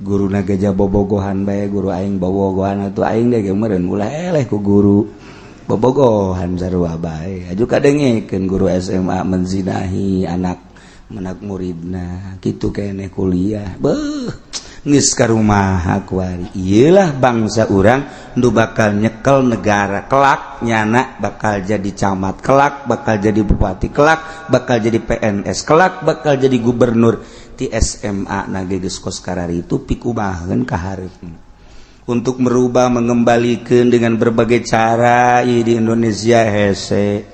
guruna gajah bobogohan bae guru aing bobogohan atuh aing ge meureun ulah eleh ku guru bobogohan sarua bae aju kadengekeun guru SMA menzinahi anak muridna kitu keneh kuliah beuh geus ka rumaha kuari ieulah bangsa urang nu bakal nyekel negara kelak nyana bakal jadi camat kelak bakal jadi bupati kelak bakal jadi PNS kelak bakal jadi gubernur ti SMA na geus kos karari itu pikumaheun ka hareupeun untuk merubah mengembalikan dengan berbagai cara di Indonesia hese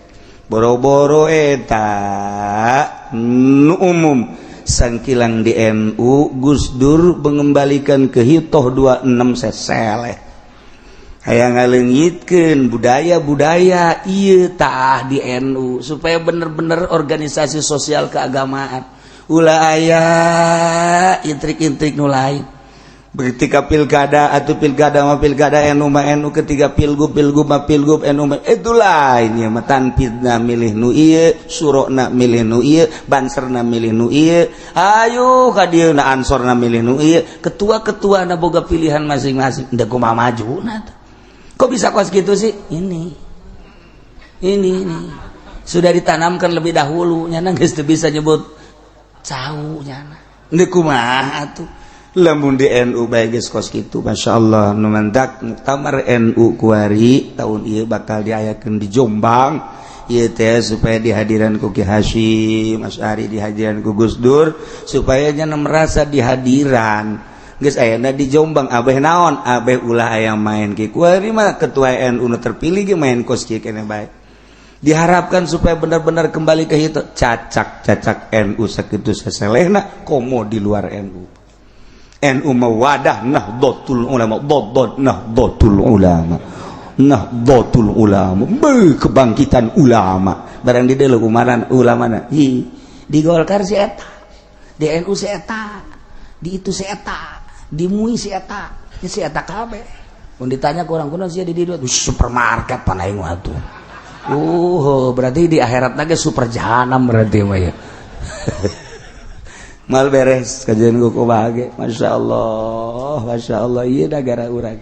boro-boro eta nu umum sangkilang di NU Gus Dur mengembalikan ke hitoh 26 seseleh hayang ngaleungitkeun budaya-budaya ieu tah di NU supaya bener-bener organisasi sosial keagamaan ulah aya intrik-intrik nu lain ketika pilkada atau pilkada NU mah NU ketika pilgub mah pilgub NU mah itu lain ya mah tanpidna milih nu ieu surona milih nu ieu banserna milih nu ieu ayo ka dieu na ansorna milih nu ieu ketua-ketuana boga pilihan masing-masing da kumaha majuna kok bisa kos gitu sih ini sudah ditanamkan lebih dahulu nyana geus teu bisa nyebut cau nyana deuk kumaha atuh lamun di NU bae geus kos kitu masyaallah nu mantak muktamar NU kuari tahun ieu bakal diayakeun di Jombang ieu teh supaya dihadiran ku Ki Hasyim Asy'ari dihadiran ku Gus Dur supaya nya merasa dihadiran geus ayana di Jombang abeh naon abeh ulah aya main ki kuari mah ketua NU nu terpilih ge main kos kieu keneh bae diharapkan supaya benar-benar kembali ke itu cacak NU sakitu saselehna komo di luar NU mawadah nahdlatul ulama kebangkitan ulama barang di dieu kumaran ulamana di Golkar si eta di NU si eta di itu si eta di MUI si eta kabeh mun ditanya ku urang kunaon sia di dieu supermarket pan aing mah atuh berarti di akhirat lagi super jahanam berarti mah ya mal beres kajian ku bahagia Masya Allah iya negara urang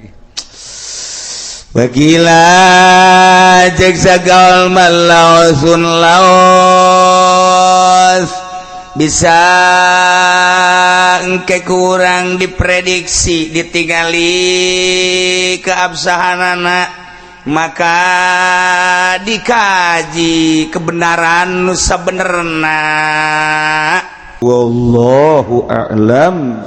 wakila cek sagaul malausun laos bisa engke kurang diprediksi ditinggali keabsahanana maka dikaji kebenaran nu sabenerna wallahu a'lam.